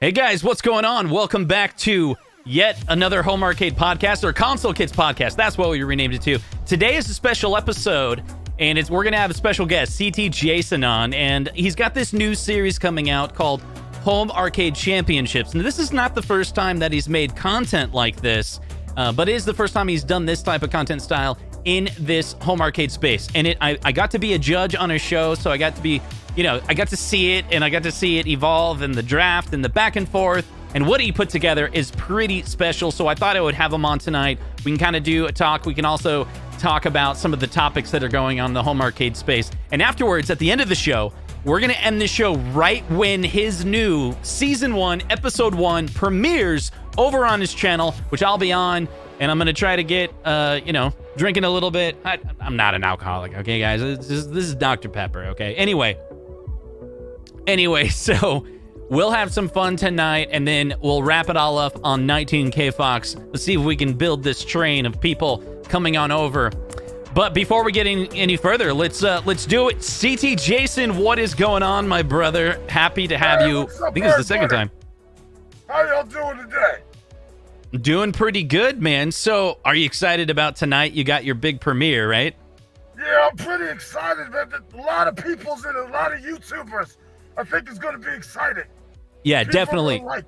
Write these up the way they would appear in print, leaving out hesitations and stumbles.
Hey guys, what's going on? Welcome back to yet another Home Arcade podcast, or Console Kids podcast. That's what we renamed it to. Today is a special episode, and we're going to have a special guest, CT Jason, on, and he's got this new series coming out called Home Arcade Championships. And this is not the first time that he's made content like this, but it is the first time he's done this type of content style in this home arcade space. And I got to be a judge on his show, so I got to be, I got to see it, and I got to see it evolve, and the draft, and the back and forth, and what he put together is pretty special. So I thought I would have him on tonight. We can kind of do a talk. We can also talk about some of the topics that are going on in the home arcade space. And afterwards, at the end of the show, we're going to end the show right when his new Season 1, Episode 1 premieres over on his channel, which I'll be on, and I'm going to try to get, drinking a little bit. I'm not an alcoholic, okay, guys? This is Dr. Pepper, okay? Anyway, so we'll have some fun tonight, and then we'll wrap it all up on 19K Fox. Let's see if we can build this train of people coming on over. But before we get any further, let's do it. CT Jason, what is going on, my brother? Happy to have you. I think it's the second time. How y'all doing today? Doing pretty good, man. So, are you excited about tonight? You got your big premiere, right? Yeah, I'm pretty excited, man. A lot of people's in it, a lot of YouTubers. I think it's going to be exciting. Yeah, People definitely. like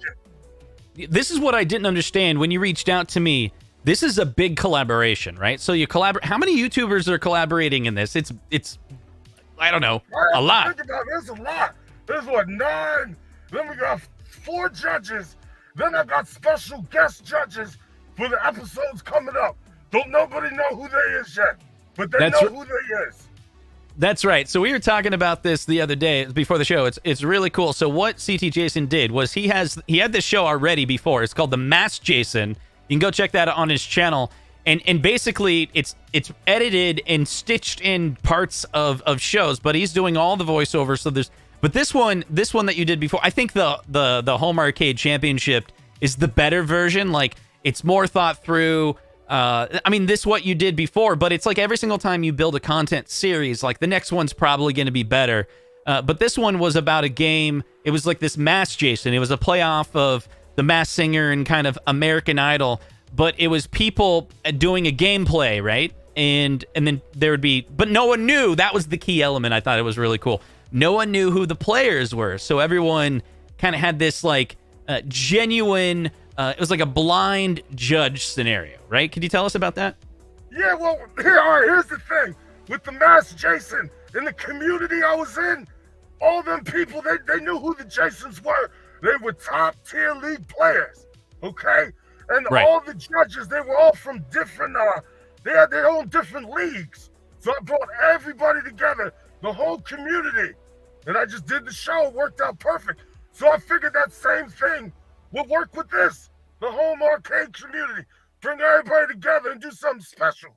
it. This is what I didn't understand when you reached out to me. This is a big collaboration, right? So you collaborate. How many YouTubers are collaborating in this? It's I don't know, a lot. Think about it, there's a lot. There's 9. Then we got 4 judges. Then I got special guest judges for the episodes coming up. Don't nobody know who they is yet, but they know who they is. That's right. So we were talking about this the other day before the show. It's really cool. So what CT Jason did was he had this show already before. It's called The Masked Jason. You can go check that out on his channel. And basically it's edited and stitched in parts of shows, but he's doing all the voiceovers. So but this one that you did before, I think the Home Arcade Championship is the better version. Like, it's more thought through. This what you did before, but it's like every single time you build a content series, like the next one's probably going to be better. But this one was about a game. It was like this Masked Jason. It was a playoff of The Masked Singer and kind of American Idol, but it was people doing a gameplay, right? And then there would be, but no one knew. That was the key element. I thought it was really cool. No one knew who the players were, so everyone kind of had this like genuine. It was like a blind judge scenario, right? Could you tell us about that? Yeah, well, here's the thing. With the Masked Jason, in the community I was in, all them people, they knew who the Jasons were. They were top-tier league players, okay? And right. All the judges, they were all from different, they had their own different leagues. So I brought everybody together, the whole community. And I just did the show, it worked out perfect. So I figured that same thing would work with this, the home arcade community. Bring everybody together and do something special.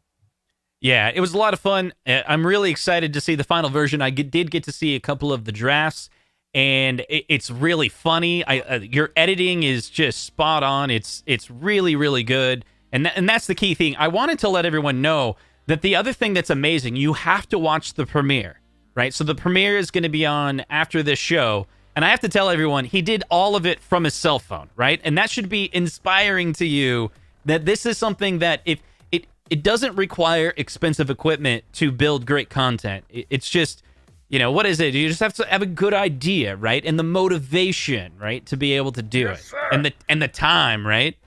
Yeah, it was a lot of fun. I'm really excited to see the final version. I did get to see a couple of the drafts, and it's really funny. Your editing is just spot on. It's really, really good. And that's the key thing. I wanted to let everyone know that the other thing that's amazing, you have to watch the premiere, right? So the premiere is going to be on after this show. And I have to tell everyone, he did all of it from his cell phone, right? And that should be inspiring to you that this is something that if it doesn't require expensive equipment to build great content. It's just, what is it? You just have to have a good idea, right? And the motivation, right, to be able to do it. Sir. And the time, right?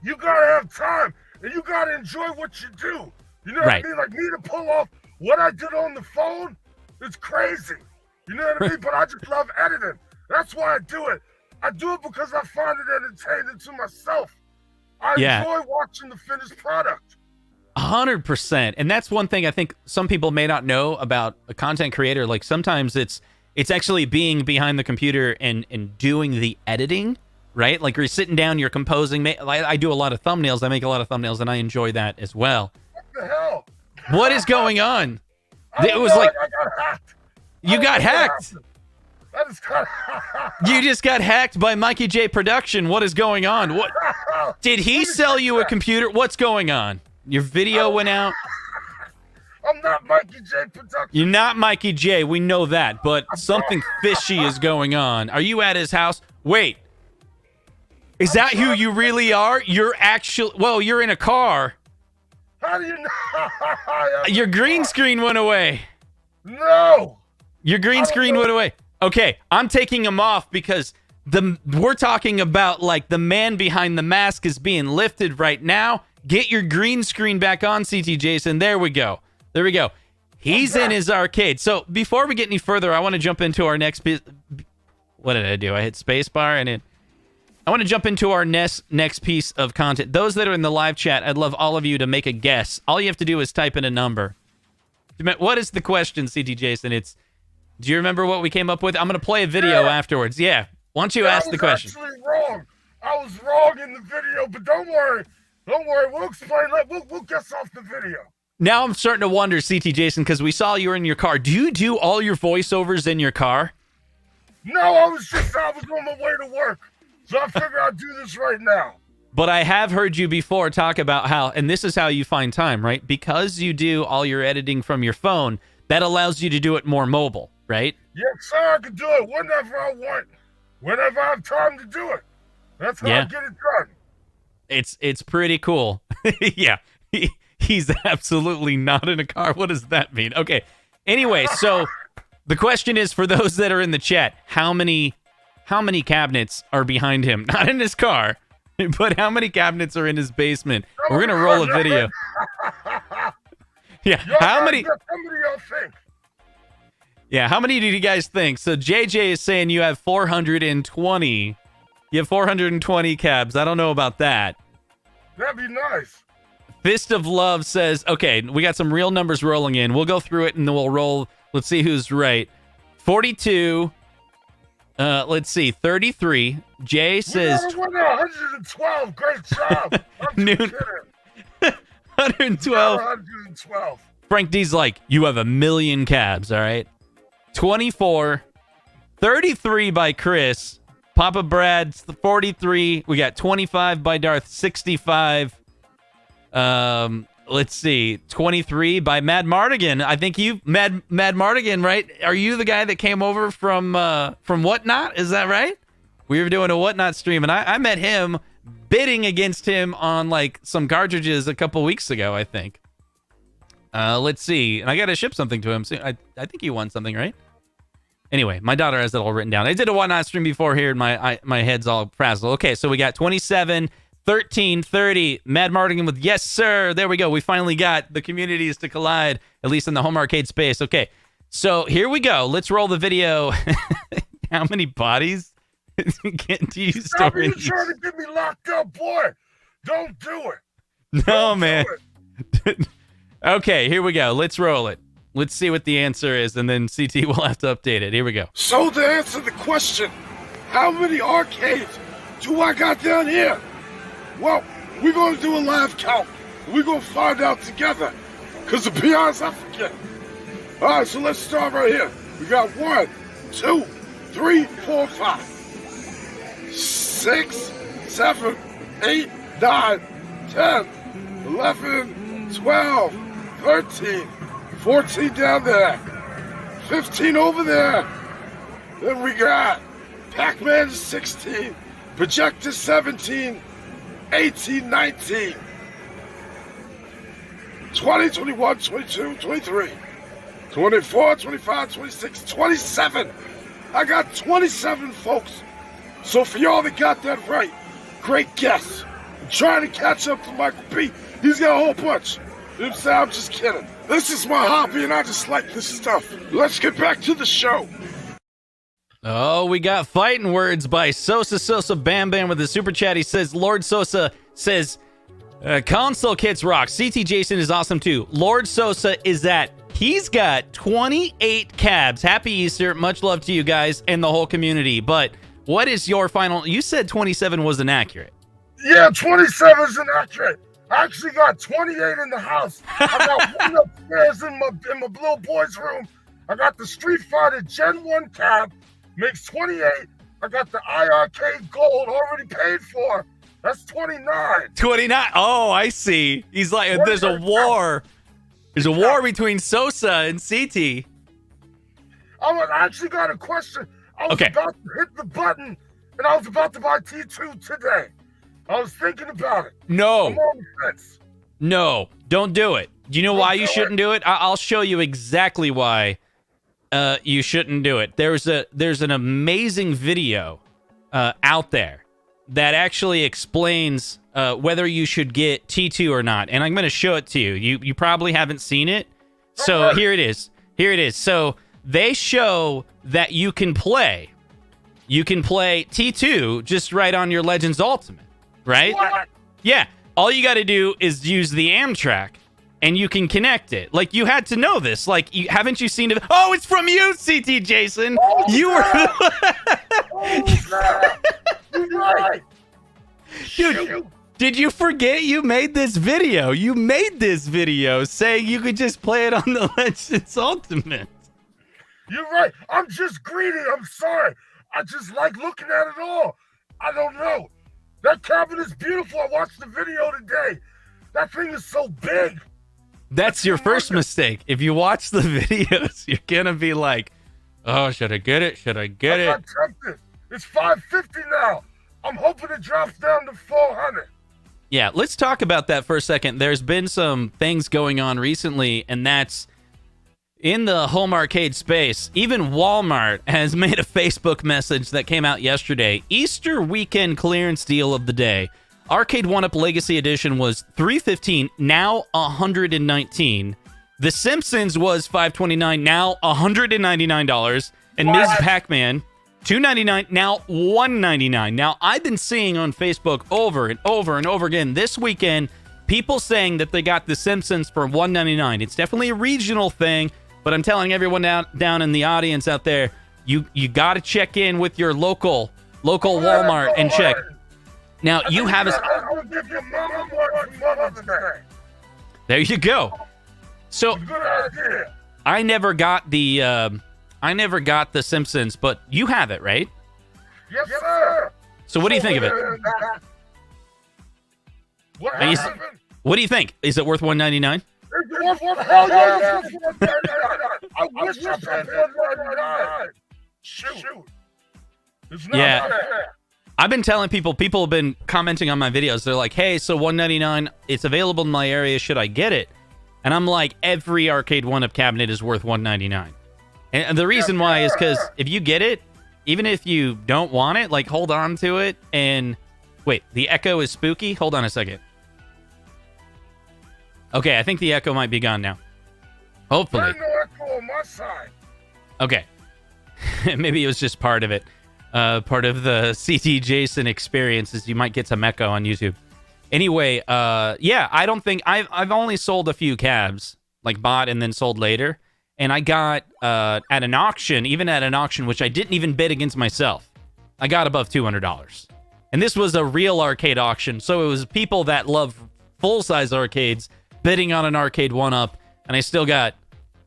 You gotta have time, and you gotta enjoy what you do. You know what Right. I mean? Like, me to pull off what I did on the phone, it's crazy. You know what I mean? But I just love editing. That's why I do it. I do it because I find it entertaining to myself. I enjoy watching the finished product. 100%. And that's one thing I think some people may not know about a content creator. Like, sometimes it's actually being behind the computer and doing the editing, right? Like, you're sitting down, you're composing. I do a lot of thumbnails. I make a lot of thumbnails, and I enjoy that as well. What the hell? What is going on? It was like I got hacked. you got hacked. That is kind of... You just got hacked by Mikey J Production. What is going on? What did he sell you a computer? What's going on? Your video went out. I'm not Mikey J Production. You're not Mikey J. We know that, but something fishy is going on. Are you at his house? Wait, Is that who you really are? You're actually, well, you're in a car. How do you know? Your green screen went away. No. Your green screen went away. Okay, I'm taking him off because we're talking about like the man behind the mask is being lifted right now. Get your green screen back on, CT Jason. There we go. There we go. He's in his arcade. So before we get any further, I want to jump into our next piece. What did I do? I hit spacebar and I want to jump into our next piece of content. Those that are in the live chat, I'd love all of you to make a guess. All you have to do is type in a number. What is the question, CT Jason? Do you remember what we came up with? I'm going to play a video afterwards. Yeah. Why don't you ask the question? I was actually wrong. I was wrong in the video, but don't worry. Don't worry. We'll explain that. We'll guess off the video. Now I'm starting to wonder, CT Jason, because we saw you were in your car. Do you do all your voiceovers in your car? No, I was on my way to work. So I figured I'd do this right now. But I have heard you before talk about how, and this is how you find time, right? Because you do all your editing from your phone, that allows you to do it more mobile, right? Yes, sir. I can do it whenever I want. Whenever I have time to do it. That's how I get it done. It's pretty cool. Yeah. He's absolutely not in a car. What does that mean? Okay. Anyway, so the question is for those that are in the chat, how many cabinets are behind him? Not in his car, but how many cabinets are in his basement? We're going to roll a video. Yeah. How many? Yeah, how many do you guys think? So JJ is saying you have 420. You have 420 cabs. I don't know about that. That'd be nice. Fist of Love says, okay, we got some real numbers rolling in. We'll go through it and then we'll roll. Let's see who's right. 42. Let's see. 33. Jay says... 112. Great job. Noon. 112. 112. Frank D's like, you have 1,000,000 cabs, all right? 24. 33 by Chris. Papa Brad's 43. We got 25 by Darth. 65. Let's see. 23 by Mad Mardigan. I think you Mad Mardigan, right? Are you the guy that came over from Whatnot? Is that right? We were doing a Whatnot stream, and I met him bidding against him on like some cartridges a couple weeks ago, I think. Let's see. And I got to ship something to him soon. I think he won something, right? Anyway, my daughter has it all written down. I did a Whatnot stream before here, and my head's all frazzled. Okay, so we got 27, 13, 30. Mad Mardigan with yes, sir. There we go. We finally got the communities to collide, at least in the home arcade space. Okay, so here we go. Let's roll the video. How many bodies do you store in? You're trying to get me locked up, boy. Don't do it. No, man. Okay, here we go. Let's roll it. Let's see what the answer is, and then CT will have to update it. Here we go. So to answer the question, how many arcades do I got down here? Well, we're going to do a live count. We're going to find out together. Because to be honest, I forget. All right, so let's start right here. We got 1, 2, 3, 4, 5, 6, 7, 8, 9, 10, 11, 12, 13, 14 down there, 15 over there. Then we got Pac-Man 16, Projector 17, 18, 19, 20, 21, 22, 23, 24, 25, 26, 27. I got 27, folks. So for y'all that got that right, great guess. I'm trying to catch up to Michael B. He's got a whole bunch. You know what I'm saying? I'm just kidding. This is my hobby, and I just like this stuff. Let's get back to the show. Oh, we got fighting words by Sosa Bam Bam with the super chat. He says, Lord Sosa says, console kits rock. CT Jason is awesome too. Lord Sosa is that he's got 28 cabs. Happy Easter. Much love to you guys and the whole community. But what is your final? You said 27 was inaccurate. Yeah, 27 is inaccurate. I actually got 28 in the house. I got one upstairs in my little boy's room. I got the Street Fighter Gen 1 cab, makes 28. I got the IRK Gold already paid for. That's 29. 29. Oh, I see. He's like, there's a war. There's a war between Sosa and CT. I actually got a question. I was about to hit the button, And I was about to buy T2 today. I was thinking about it. No. I'm on the fence. No, don't do it. Do you know why you do shouldn't do it? I'll show you exactly why you shouldn't do it. There's an amazing video out there that actually explains whether you should get T2 or not. And I'm going to show it to you. You probably haven't seen it. So here it is. Here it is. So they show that you can play T2 just right on your Legends Ultimate, right? What? Yeah. All you got to do is use the Amtrak, and you can connect it. Like, you had to know this. Like, haven't you seen it? Oh, it's from you, CT Jason. Oh, you were... You're right. Dude, did you forget you made this video? You made this video saying you could just play it on the Legends Ultimate. You're right. I'm just greedy. I'm sorry. I just like looking at it all. I don't know. That cabin is beautiful. I watched the video today. That thing is so big. That's your first mistake. If you watch the videos, you're going to be like, oh, should I get it? Should I get it? I'm tempted. It's $550 now. I'm hoping it drops down to $400. Yeah, let's talk about that for a second. There's been some things going on recently, and that's in the home arcade space. Even Walmart has made a Facebook message that came out yesterday. Easter weekend clearance deal of the day. Arcade 1-Up Legacy Edition was $315, now $119. The Simpsons was $529, now $199. And Ms. Pac-Man, $299, now $199. Now, I've been seeing on Facebook over and over and over again this weekend people saying that they got The Simpsons for $199. It's definitely a regional thing, but I'm telling everyone down in the audience out there, you got to check in with your local Walmart and check. Now, you have there you go. So, I never got the Simpsons, but you have it, right? Yes, sir. So what do you think of it? What happened? What do you think? Is it worth $199? Hell yeah! I wish I paid $199. Shoot. It's not fair. I've been telling people have been commenting on my videos. They're like, hey, so $199, it's available in my area. Should I get it? And I'm like, every Arcade 1-Up cabinet is worth $199. And the reason why is because if you get it, even if you don't want it, like, hold on to it. And wait, the echo is spooky? Hold on a second. Okay, I think the echo might be gone now. Hopefully. There's no echo on my side. Okay. Maybe it was just part of it. Part of the CT Jason experiences. You might get some echo on YouTube. Anyway, yeah, I don't think... I've only sold a few cabs, like bought and then sold later. And I got, at an auction, which I didn't even bid against myself, I got above $200. And this was a real arcade auction, so it was people that love full-size arcades bidding on an Arcade 1-Up, and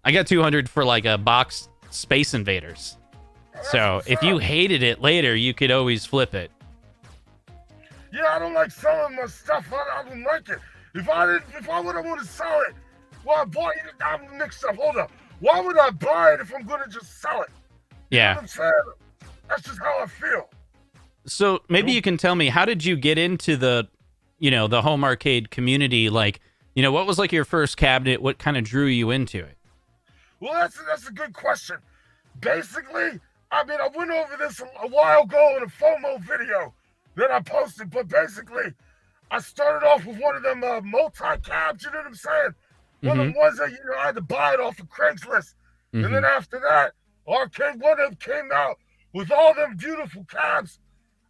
I got 200 for like a box Space Invaders. So if you hated it later, you could always flip it. Yeah, I don't like selling my stuff. I don't like it. If I would have wanted to sell it, well, I bought it. I'm mixed up. Hold up. Why would I buy it if I'm going to just sell it? Yeah. You know what I'm saying? That's just how I feel. So maybe you can tell me, how did you get into the home arcade community? Like, what was like your first cabinet? What kind of drew you into it? Well, that's a good question. Basically, I went over this a while ago in a FOMO video that I posted, but basically, I started off with one of them multi-cabs, you know what I'm saying? One of the ones that, I had to buy it off of Craigslist. And then after that, Arcade 1-Up came out with all them beautiful cabs.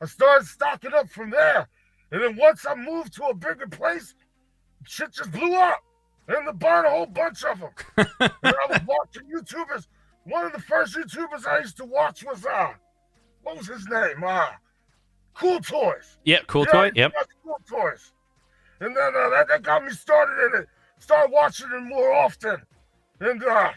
I started stocking up from there. And then once I moved to a bigger place, shit just blew up. And I bought a whole bunch of them. And I was watching YouTubers. One of the first YouTubers I used to watch was, what was his name? Cool Toys. Yeah, Cool Toy. Yep. Cool Toys. And then that got me started in it. Started watching it more often. And yeah,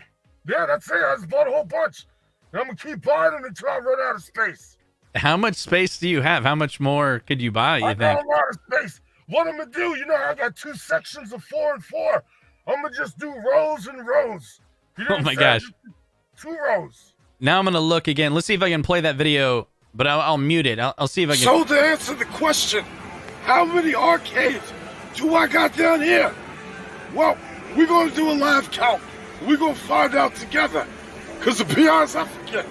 that's it. I just bought a whole bunch. And I'm going to keep buying them until I run out of space. How much space do you have? How much more could you buy, you think? I got a lot of space. What I'm going to do, I got 2 sections of 4 and 4. I'm going to just do rows and rows. You know oh my gosh. 2 rows. Now I'm going to look again. Let's see if I can play that video but I'll mute it. I'll see if I can. So to answer the question, how many arcades do I got down here? Well, we're going to do a live count. We're going to find out together. Because to be honest, I forget.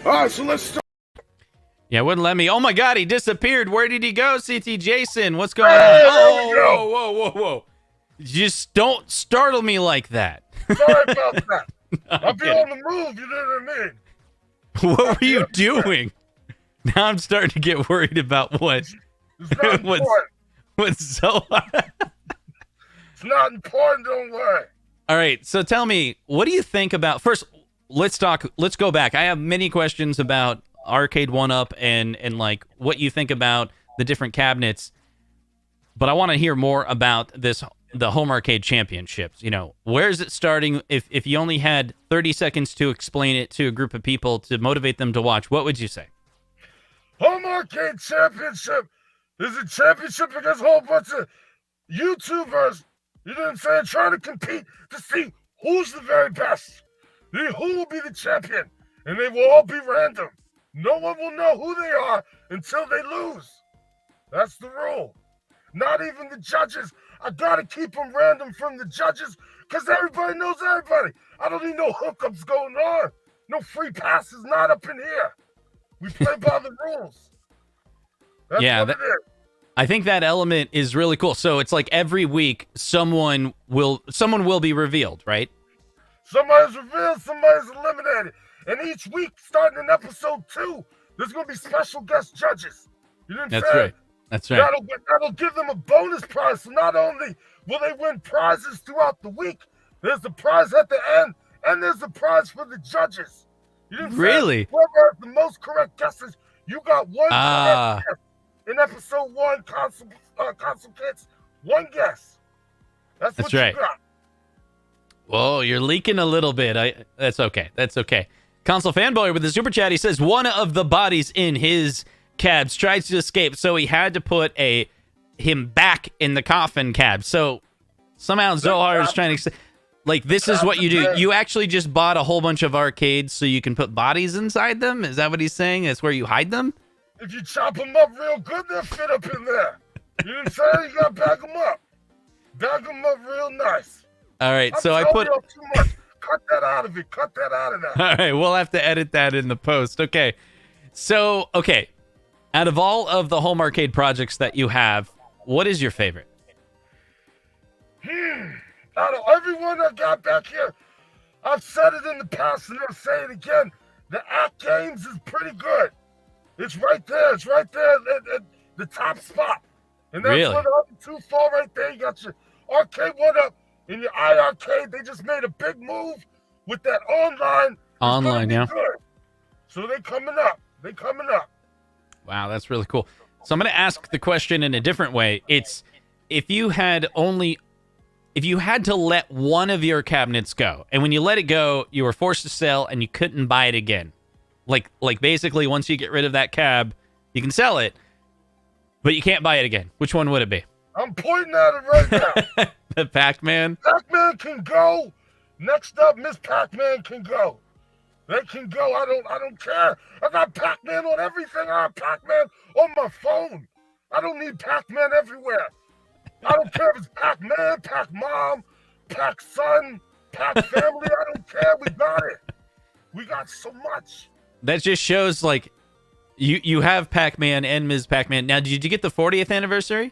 All right, so let's start. Yeah, wouldn't let me. Oh my God, he disappeared. Where did he go, CT Jason? What's going Hey, on? there we go. Whoa. Just don't startle me like that. Sorry about that. I'm I'll be kidding. on the move, you know what I mean? What were you doing? Now I'm starting to get worried about what. It's not important. What's so hard? It's not important, don't worry. All right, so tell me, what do you think about... First, let's go back. I have many questions about Arcade 1-Up and like what you think about the different cabinets, but I want to hear more about the Home Arcade Championships. You know, where is it starting? If you only had 30 seconds to explain it to a group of people to motivate them to watch, what would you say? Home Arcade Championship is a championship against a whole bunch of YouTubers, you know what I'm saying, trying to compete to see who's the very best, who will be the champion, and they will all be random. No one will know who they are until they lose. That's the rule. Not even the judges. I gotta keep them random from the judges because everybody knows everybody. I don't need no hookups going on. No free passes not up in here. We play by the rules. That's what it is. I think that element is really cool. So it's like every week someone will be revealed, right? Somebody's revealed, somebody's eliminated. And each week, starting in episode 2, there's going to be special guest judges. You know what I'm saying? Right. That's right. That'll give them a bonus prize. So not only will they win prizes throughout the week, there's the prize at the end, and there's the prize for the judges. You know what I'm saying? Really? Whoever has the most correct guesses, you got one correct guess. In episode 1, console kits, one guess. That's what right. you got. Whoa, you're leaking a little bit. That's okay. Console Fanboy with the super chat, he says one of the bodies in his cabs tries to escape, so he had to put him back in the coffin cab. So somehow Zohar is trying to say, like, this is what you do. You actually just bought a whole bunch of arcades so you can put bodies inside them? Is that what he's saying? That's where you hide them? If you chop them up real good, they'll fit up in there. You know what I'm saying? You gotta bag them up. Bag them up real nice. All right, so I put... Too much. Cut that out of it. Cut that out of that. All right, we'll have to edit that in the post. Okay. So, out of all of the home arcade projects that you have, what is your favorite? Out of everyone I got back here, I've said it in the past and I'll say it again. The AtGames is pretty good. It's right there. It's right there at the top spot. And that's Really? where the other two fall right there. You got your Arcade 1-Up and your iArcade. They just made a big move with that online. Online, yeah. Good. So they coming up. Wow, that's really cool. So I'm going to ask the question in a different way. It's if you had to let one of your cabinets go, and when you let it go, you were forced to sell and you couldn't buy it again. Like basically once you get rid of that cab, you can sell it, but you can't buy it again. Which one would it be? I'm pointing at it right now. The Pac-Man? Pac-Man can go. Next up, Miss Pac-Man can go. They can go. I don't care. I got Pac-Man on everything. I have Pac-Man on my phone. I don't need Pac-Man everywhere. I don't care if it's Pac-Man, Pac-Mom, Pac-Son, Pac-Family. I don't care. We got it. We got so much. That just shows, like, you have Pac-Man and Ms. Pac-Man. Now, did you get the 40th anniversary?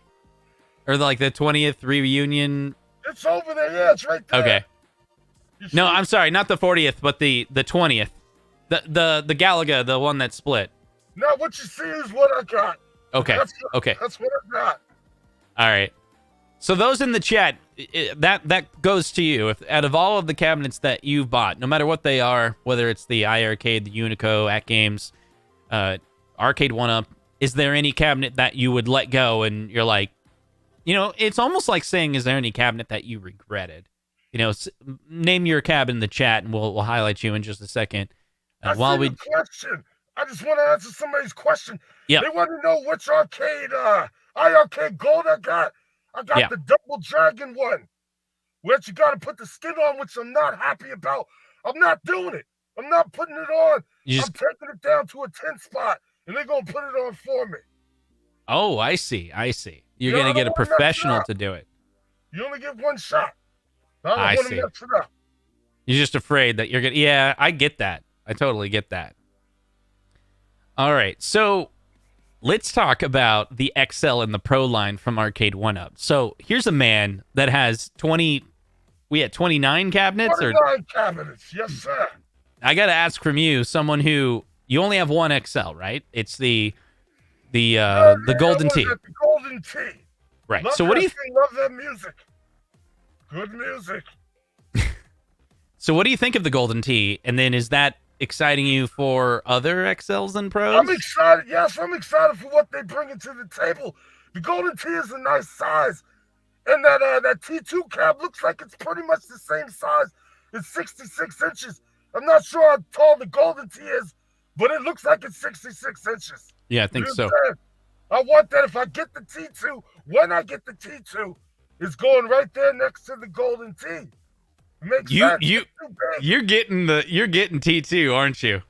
Or, like, the 20th reunion? It's over there. Yeah, it's right there. Okay. No, I'm sorry. Not the 40th, but the 20th. The Galaga, the one that split. Now, what you see is what I got. Okay. Okay. That's what I got. All right. So those in the chat, that goes to you. If out of all of the cabinets that you've bought, no matter what they are, whether it's the iArcade, the Unico, AtGames, Arcade 1-Up, is there any cabinet that you would let go and you're like, you know, it's almost like saying, is there any cabinet that you regretted? You know, name your cab in the chat and we'll highlight you in just a second. Question. I just want to answer somebody's question. Yeah. They want to know which arcade, iArcade Gold I got. I got the Double Dragon one, which you got to put the skin on, which I'm not happy about. I'm not doing it. I'm not putting it on. I'm taking it down to a 10 spot and they're gonna put it on for me. Oh, I see. You're Yeah, gonna I get a don't wanna mess it professional up. to do it. You only get one shot. I I don't want to see. mess it up. You're just afraid that you're gonna. Yeah, I get that. I totally get that. All right, so let's talk about the XL and the Pro line from Arcade 1-Up. So here's a man that has 20. We had 29 cabinets, or 29 cabinets, yes, sir. I gotta ask from you, someone who you only have one XL, right? It's the Golden Tee. The Golden Tee. Right. Love So what do you? Love that music. Good music. So what do you think of the Golden Tee? And then is that exciting you for other XLs and Pros? I'm excited. Yes, I'm excited for what they bring to the table. The Golden Tee is a nice size, and that T2 cab looks like it's pretty much the same size. It's 66 inches. I'm not sure how tall the Golden Tee is, but it looks like it's 66 inches. Yeah, I think so. I want that if I get the T2, when I get the T2, it's going right there next to the Golden Tee. Makes sense. You're getting T2, aren't you?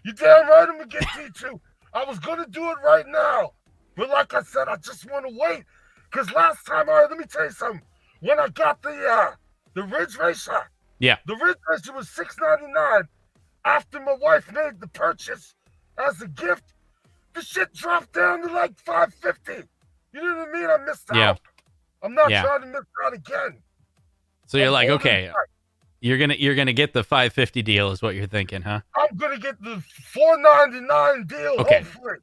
You damn right I'm gonna get T2. I was gonna do it right now, but like I said, I just want to wait. Cause last time, all right, let me tell you something. When I got the Ridge Racer, yeah, the Ridge Racer was $6.99. After my wife made the purchase as a gift, the shit dropped down to like $5.50. You know what I mean? I missed out. I'm not trying to miss out again. So you're like, okay, you're gonna get the $5.50 deal, is what you're thinking, huh? I'm gonna get the $4.99 deal, hopefully.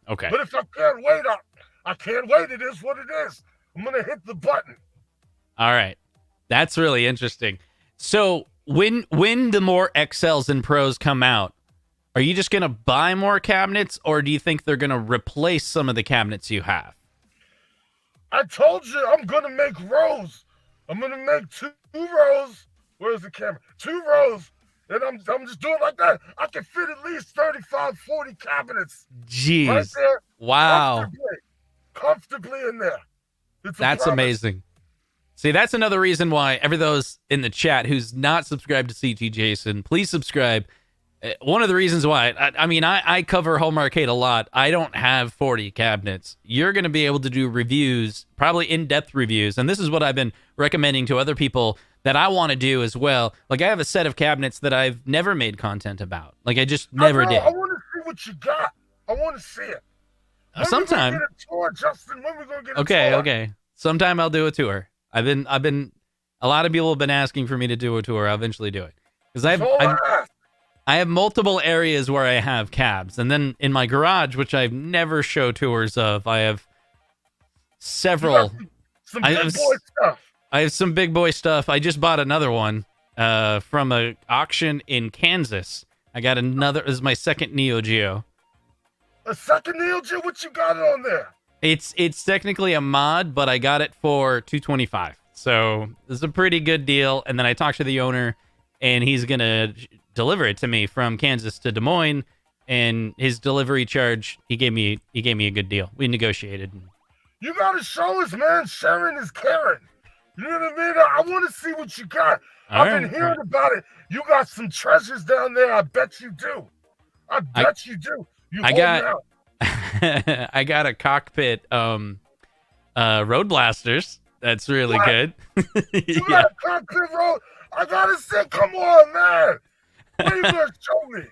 Okay. But if I can't wait, I can't wait. It is what it is. I'm gonna hit the button. All right, that's really interesting. So when the more XLs and Pros come out, are you just gonna buy more cabinets, or do you think they're gonna replace some of the cabinets you have? I told you I'm gonna make rows. I'm gonna make 2 rows. Where's the camera? 2 rows, and I'm just doing like that. I can fit at least 35, 40 cabinets. Jeez. Right there. Wow. Comfortably in there. That's amazing. See, that's another reason why those in the chat who's not subscribed to CT Jason, please subscribe. One of the reasons why, I cover home arcade a lot. I don't have 40 cabinets. You're going to be able to do reviews, probably in-depth reviews. And this is what I've been recommending to other people that I want to do as well. Like, I have a set of cabinets that I've never made content about. Like, I just never did. I want to see what you got. I want to see it. Sometime. When we gonna get a tour, Justin? When we gonna get a tour? Okay. Sometime I'll do a tour. A lot of people have been asking for me to do a tour. I'll eventually do it. Because I have multiple areas where I have cabs. And then in my garage, which I've never show tours of, I have several. Some big boy stuff. I have some big boy stuff. I just bought another one from an auction in Kansas. I got another. This is my second Neo Geo. A second Neo Geo? What you got on there? It's technically a mod, but I got it for $225. So this is a pretty good deal. And then I talked to the owner, and he's gonna deliver it to me from Kansas to Des Moines. And his delivery charge, he gave me a good deal. We negotiated. You gotta show us, man. Sharing is caring. You know what I mean? I want to see what you got. I've been hearing about it. You got some treasures down there. I bet you do. I bet you do. I got a cockpit road blasters. That's really good. You got a cockpit road? I gotta say, come on, man. What are you gonna show me?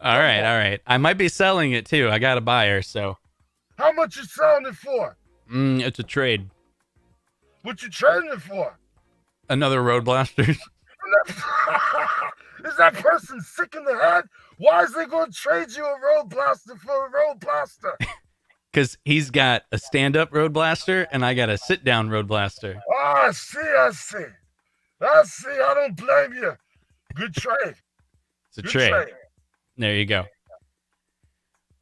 All right. I might be selling it too. I got a buyer, so. How much you selling it for? It's a trade. What you trading it for? Another road blaster. Is that person sick in the head? Why is they going to trade you a road blaster for a road blaster? Because he's got a stand-up road blaster, and I got a sit-down road blaster. Oh, I see. I don't blame you. Good trade. It's a trade. There you go.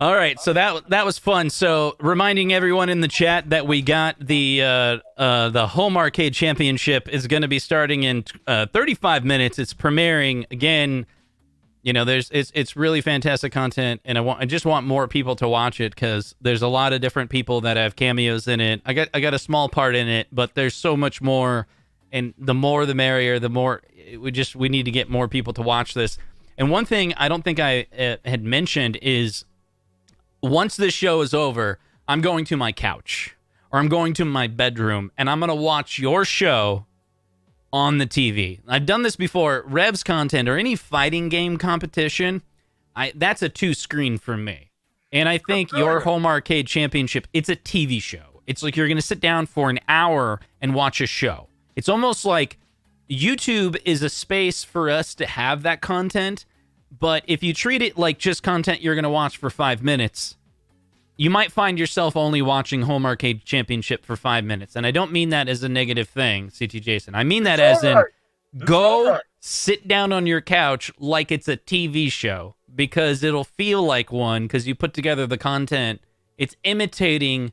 All right, so that was fun. So reminding everyone in the chat that we got the Home Arcade Championship is going to be starting in 35 minutes. It's premiering again. You know, it's really fantastic content, and I just want more people to watch it because there's a lot of different people that have cameos in it. I got a small part in it, but there's so much more, and the more the merrier. The more we need to get more people to watch this. And one thing I don't think I had mentioned is once this show is over, I'm going to my couch or I'm going to my bedroom and I'm going to watch your show on the TV. I've done this before. Rev's content or any fighting game competition, that's a 2-screen for me. And I think your Home Arcade Championship, it's a TV show. It's like you're going to sit down for an hour and watch a show. It's almost like YouTube is a space for us to have that content, but if you treat it like just content you're going to watch for 5 minutes, you might find yourself only watching Home Arcade Championship for 5 minutes. And I don't mean that as a negative thing, CT Jason. I mean that as in go sit down on your couch like it's a TV show because it'll feel like one because you put together the content. It's imitating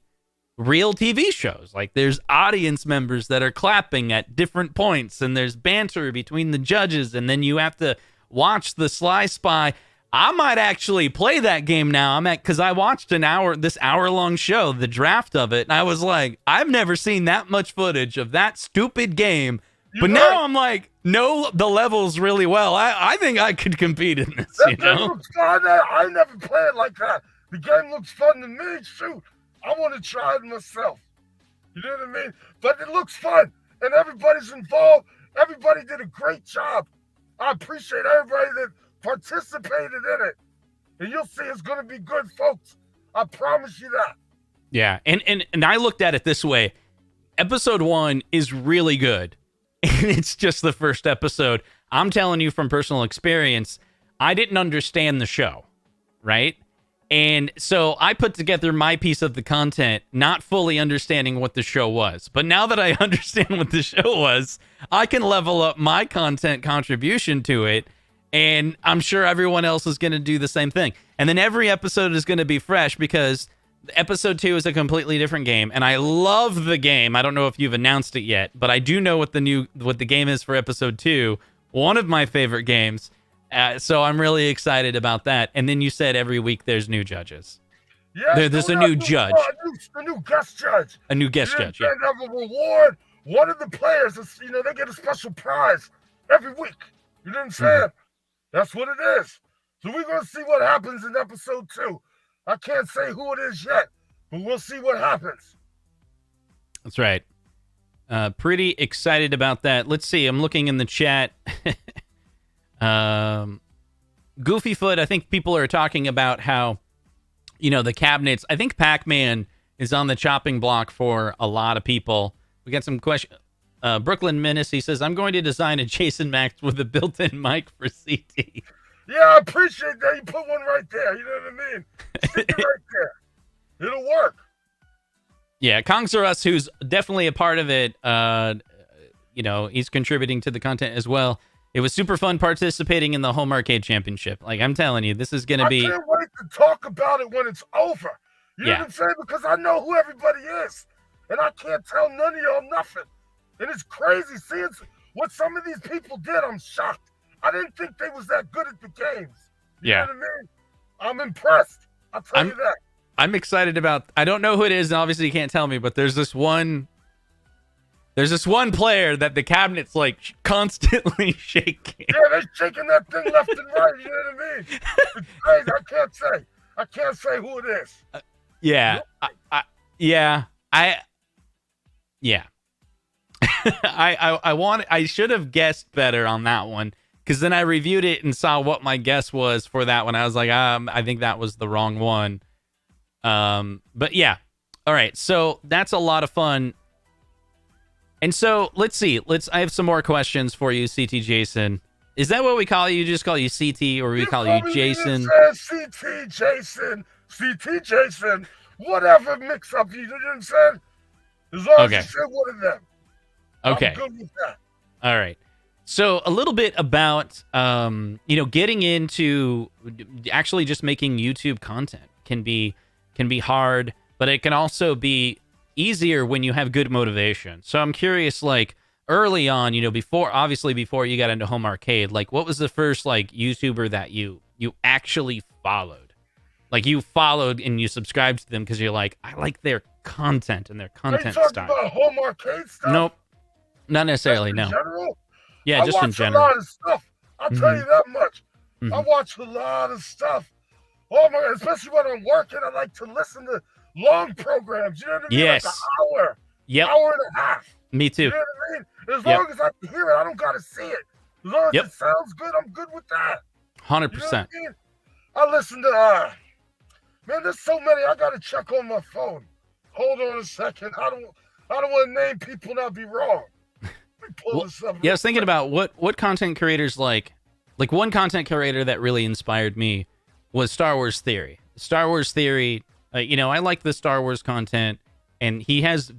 real TV shows. Like there's audience members that are clapping at different points and there's banter between the judges and then you have to watch the Sly Spy. I might actually play that game now. Because I watched this hour-long show, the draft of it, and I was like, I've never seen that much footage of that stupid game. But now I'm like, know the levels really well. I think I could compete in this. That game looks fun. I never play it like that. The game looks fun to me. Shoot, I want to try it myself. You know what I mean? But it looks fun, and everybody's involved. Everybody did a great job. I appreciate everybody that participated in it. And you'll see it's going to be good, folks. I promise you that. Yeah, and I looked at it this way. Episode 1 is really good. And it's just the first episode. I'm telling you from personal experience, I didn't understand the show, right? And so I put together my piece of the content, not fully understanding what the show was. But now that I understand what the show was, I can level up my content contribution to it. And I'm sure everyone else is going to do the same thing. And then every episode is going to be fresh because episode 2 is a completely different game. And I love the game. I don't know if you've announced it yet, but I do know what the game is for episode 2. One of my favorite games. So I'm really excited about that. And then you said every week there's new judges. Yeah, there's a new judge. A new guest judge. A new guest judge, yeah. And have a reward. One of the players, they get a special prize every week. You know what I'm saying? Mm-hmm. That's what it is. So we're going to see what happens in episode 2. I can't say who it is yet, but we'll see what happens. That's right. Pretty excited about that. Let's see. I'm looking in the chat. Goofyfoot, I think people are talking about how, the cabinets. I think Pac-Man is on the chopping block for a lot of people. We got some questions. Brooklyn Menace, he says, I'm going to design a Jason Max with a built-in mic for CT. Yeah, I appreciate that. You put one right there. You know what I mean? Stick it right there. It'll work. Yeah, Kongs Are Us, who's definitely a part of it, he's contributing to the content as well. It was super fun participating in the Home Arcade Championship. Like, I'm telling you, this is going to be... I can't wait to talk about it when it's over. You know what I'm saying? Because I know who everybody is. And I can't tell none of y'all nothing. And it's crazy seeing what some of these people did. I'm shocked. I didn't think they was that good at the games. You know what I mean? I'm impressed. I'll tell you that. I'm excited about... I don't know who it is, and obviously you can't tell me, but there's this one player that the cabinet's like constantly shaking. Yeah, they're shaking that thing left and right. You know what I mean? It's crazy. I can't say who it is. I should have guessed better on that one because then I reviewed it and saw what my guess was for that one. I was like, I think that was the wrong one. But yeah. All right. So that's a lot of fun. And so let's see. I have some more questions for you, CT Jason. Is that what we call you? Just call you CT or we call you Jason? CT Jason, whatever mix up, you know what I'm saying? As long as you say one of them. Okay. I'm good with that. All right. So a little bit about, getting into actually just making YouTube content can be hard, but it can also be easier when you have good motivation. So I'm curious, like early on, before you got into Home Arcade, like what was the first like YouTuber that you actually followed? Like you followed and you subscribed to them because you're like, I like their content and their content style. Are you talking about Home Arcade stuff? Nope. Not necessarily, just in general? Yeah, just in general. I watch a lot of stuff. I'll tell you that much. I watch a lot of stuff. Oh my God, especially when I'm working, I like to listen to long programs. You know what I mean? Yes. Like an hour. Yep. Hour and a half. Me too. You know what I mean? As long as I can hear it, I don't gotta see it. As long as it sounds good, I'm good with that. 100%. You know what I mean? I listen to man, there's so many. I gotta check on my phone. Hold on a second. I don't want to name people and I'll be wrong. Pull this up I was thinking about what content creators like one content creator that really inspired me was Star Wars Theory. Star Wars Theory, I like the Star Wars content, and he has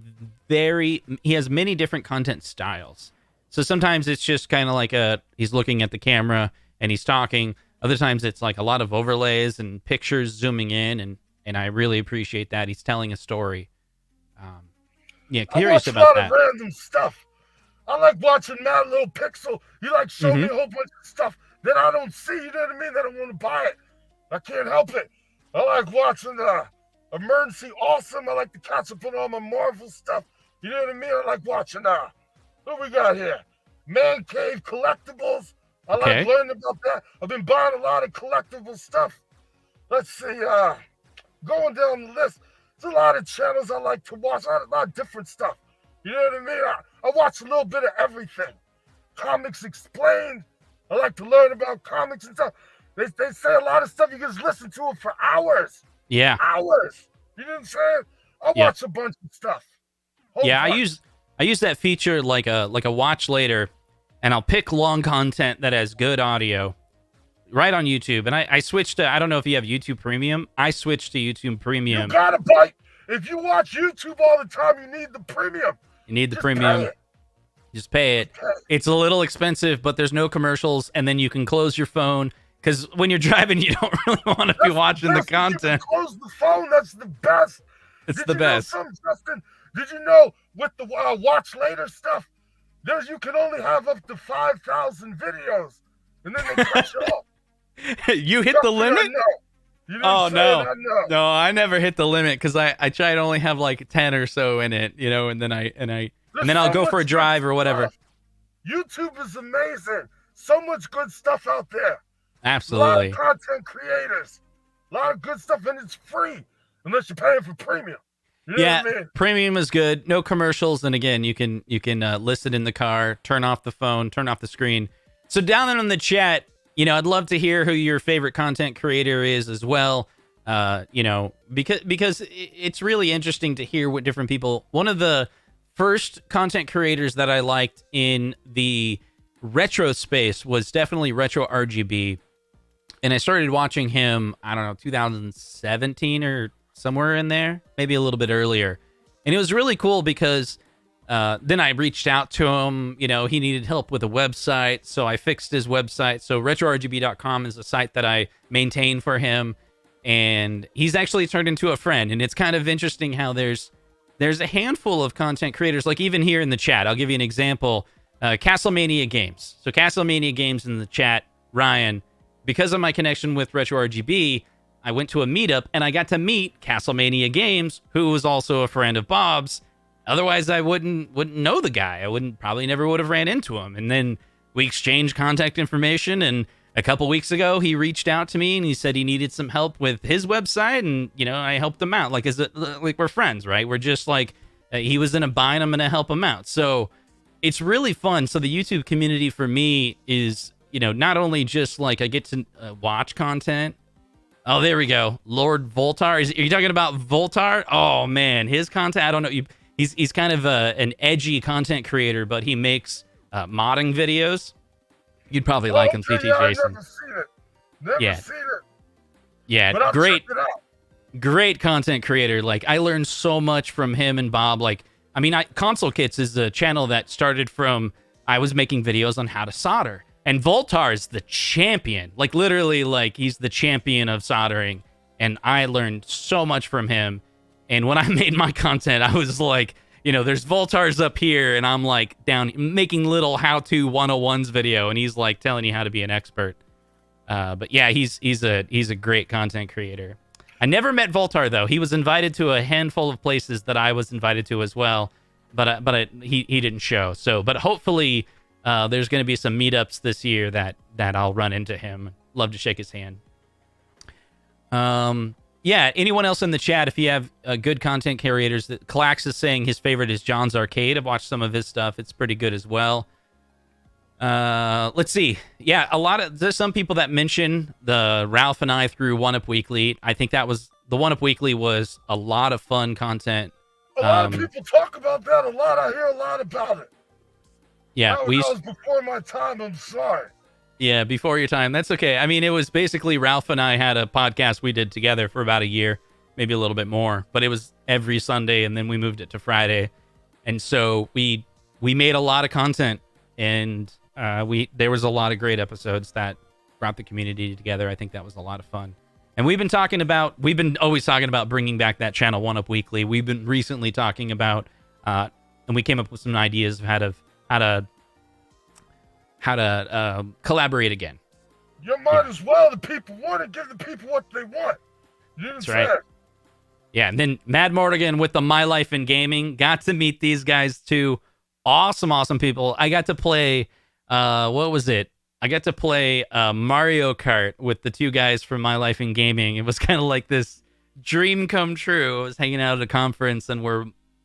many different content styles. So sometimes it's just kind of like he's looking at the camera and he's talking. Other times it's like a lot of overlays and pictures zooming in, and I really appreciate that. He's telling a story. Curious about that. I watch a lot of random stuff. I like watching Mad Little Pixel. He like show me a whole bunch of stuff that I don't see. You know what I mean? That I want to buy it. I can't help it. I like watching Emergency Awesome. I like to catch up on all my Marvel stuff. You know what I mean? I like watching what we got here? Man Cave Collectibles. I like learning about that. I've been buying a lot of collectible stuff. Let's see, going down the list, there's a lot of channels I like to watch, a lot of different stuff. You know what I mean? I watch a little bit of everything. Comics Explained. I like to learn about comics and stuff. They say a lot of stuff, you can just listen to it for hours. Yeah. Hours. You know what I'm saying? I watch a bunch of stuff. I use that feature like a watch later, and I'll pick long content that has good audio right on YouTube. And I switched to, I don't know if you have YouTube Premium. I switched to YouTube Premium. You gotta buy. If you watch YouTube all the time, you need the premium. You need the premium. Just pay it. It's a little expensive, but there's no commercials, and then you can close your phone. Because when you're driving, you don't really want to be watching the content. You close the phone. That's the best. It's the best. Justin, did you know with the watch later stuff, you can only have up to 5,000 videos, and then they cut you off. You hit the limit? No, I never hit the limit because I try to only have like 10 or so in it, and then I'll go for a drive or whatever. YouTube is amazing. So much good stuff out there. Absolutely. A lot of content creators. A lot of good stuff, and it's free unless you're paying for premium. You know what I mean? Premium is good. No commercials, and again, you can listen in the car, turn off the phone, turn off the screen. So down there in the chat, I'd love to hear who your favorite content creator is as well. Because it's really interesting to hear what different people. One of the first content creators that I liked in the retro space was definitely RetroRGB. And I started watching him, I don't know, 2017 or somewhere in there, maybe a little bit earlier. And it was really cool because then I reached out to him. He needed help with a website, so I fixed his website. So RetroRGB.com is a site that I maintain for him. And he's actually turned into a friend. And it's kind of interesting how there's a handful of content creators, like even here in the chat. I'll give you an example. CastleMania Games. So CastleMania Games in the chat, Ryan, because of my connection with RetroRGB, I went to a meetup and I got to meet CastleMania Games, who was also a friend of Bob's. Otherwise, I wouldn't know the guy. I probably never would have ran into him. And then we exchanged contact information. And a couple weeks ago, he reached out to me and he said he needed some help with his website. And I helped him out. Like we're friends, right? We're just like he was in a bind. I'm gonna help him out. So it's really fun. So the YouTube community for me is not only just like I get to watch content. Oh, there we go. Lord Voltar. Are you talking about Voltar? Oh man, his content. I don't know. He's kind of an edgy content creator, but he makes modding videos. You'd probably like him, CT Jason. I've never seen it. Never seen it. Yeah, but great. Check it out. Great content creator. Like I learned so much from him and Bob. Like, Console Kits is a channel that started from I was making videos on how to solder. And Voltar is the champion. Like literally, like he's the champion of soldering. And I learned so much from him. And when I made my content, I was like, there's Voltars up here, and I'm like down making little how-to 101s video, and he's like telling you how to be an expert. But yeah, he's a great content creator. I never met Voltar though. He was invited to a handful of places that I was invited to as well, but he didn't show. So, but hopefully, there's going to be some meetups this year that I'll run into him. love to shake his hand. Yeah, anyone else in the chat, if you have good content creators, Clax is saying his favorite is John's Arcade. I've watched some of his stuff. It's pretty good as well. Let's see. Yeah, there's some people that mention the Ralph and I through One Up Weekly. I think the One Up Weekly was a lot of fun content. A lot of people talk about that a lot. I hear a lot about it. Yeah, that was before my time. I'm sorry. Yeah, before your time. That's okay. I mean, it was basically Ralph and I had a podcast we did together for about a year, maybe a little bit more, but it was every Sunday, and then we moved it to Friday. And so we made a lot of content, and there was a lot of great episodes that brought the community together. I think that was a lot of fun. And we've been always talking about bringing back that channel One Up Weekly. We've been recently talking about, and we came up with some ideas of how to collaborate again. You might as well. The people want to give the people what they want. That's right. Yeah, and then Mad Mortigan with the My Life in Gaming. Got to meet these guys too. Awesome people. I got to play, what was it? I got to play Mario Kart with the two guys from My Life in Gaming. It was kind of like this dream come true. I was hanging out at a conference, and we're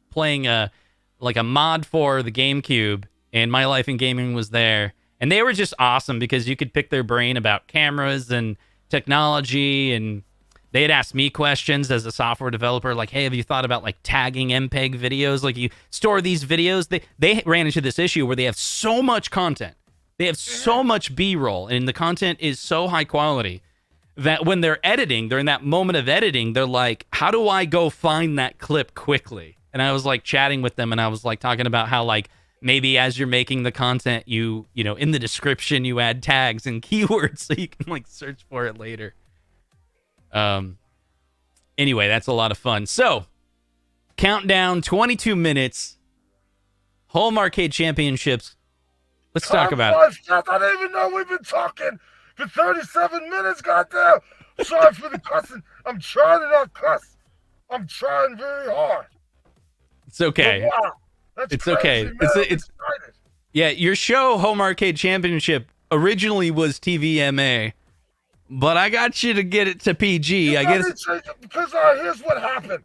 playing a mod for the GameCube, and My Life in Gaming was there. And they were just awesome because you could pick their brain about cameras and technology, and they had asked me questions as a software developer, like, hey, have you thought about like tagging MPEG videos? Like, you store these videos. They ran into this issue where they have so much content. They have so much B-roll, and the content is so high quality that when they're editing, they're in that moment of editing, they're like, how do I go find that clip quickly? And I was like chatting with them, and I was like talking about how like maybe as you're making the content, you know, in the description, you add tags and keywords so you can like search for it later. Anyway, that's a lot of fun. So, countdown, 22 minutes. Home Arcade Championships. Let's talk about it. I didn't even know we've been talking for 37 minutes, goddamn. Sorry for the cussing. I'm trying to not cuss. I'm trying very hard. It's okay. But wow. That's it's crazy, okay. Man. It's yeah, your show Home Arcade Championship originally was TVMA, but I got you to get it to PG. I guess because here's what happened.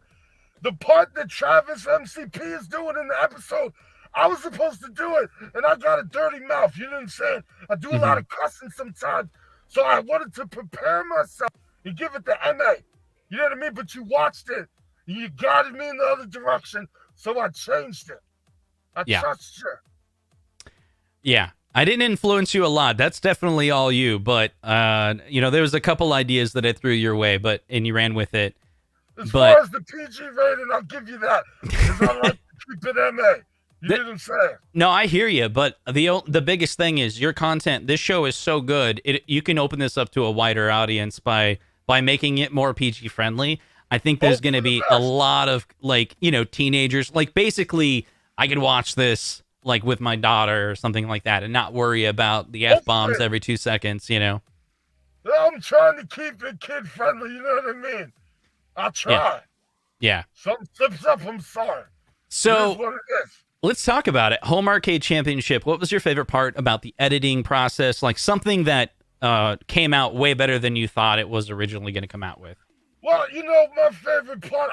The part that Travis MCP is doing in the episode, I was supposed to do it, and I got a dirty mouth. You know what I'm saying? I do a lot of cussing sometimes, so I wanted to prepare myself and give it the MA. You know what I mean? But you watched it, and you guided me in the other direction, so I changed it. I trust you. Yeah, I didn't influence you a lot. That's definitely all you. But there was a couple ideas that I threw your way, and you ran with it. As far as the PG rating, I'll give you that because I like to keep it MA. You know what I'm saying? No, I hear you. But the biggest thing is your content. This show is so good. You can open this up to a wider audience by making it more PG friendly. I think there's going to be a lot of teenagers. Like basically, I could watch this like with my daughter or something like that and not worry about the F-bombs every 2 seconds, you know? I'm trying to keep it kid friendly, you know what I mean? I'll try. Yeah. Something slips up, I'm sorry. So, it is what it is. Let's talk about it. Home Arcade Championship. What was your favorite part about the editing process? Like something that came out way better than you thought it was originally going to come out with? Well, my favorite part,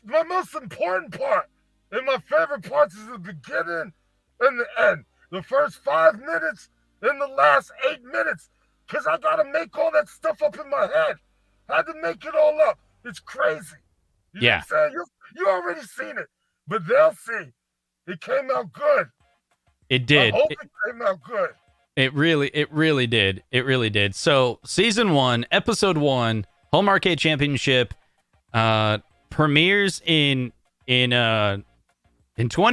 my most important part, and my favorite parts is the beginning and the end. The first 5 minutes and the last 8 minutes. Because I got to make all that stuff up in my head. I had to make it all up. It's crazy. You know what I'm saying? You already seen it. But they'll see. It came out good. It did. I hope it came out good. It really did. It really did. So, Season 1, Episode 1, Home Arcade Championship premieres in 20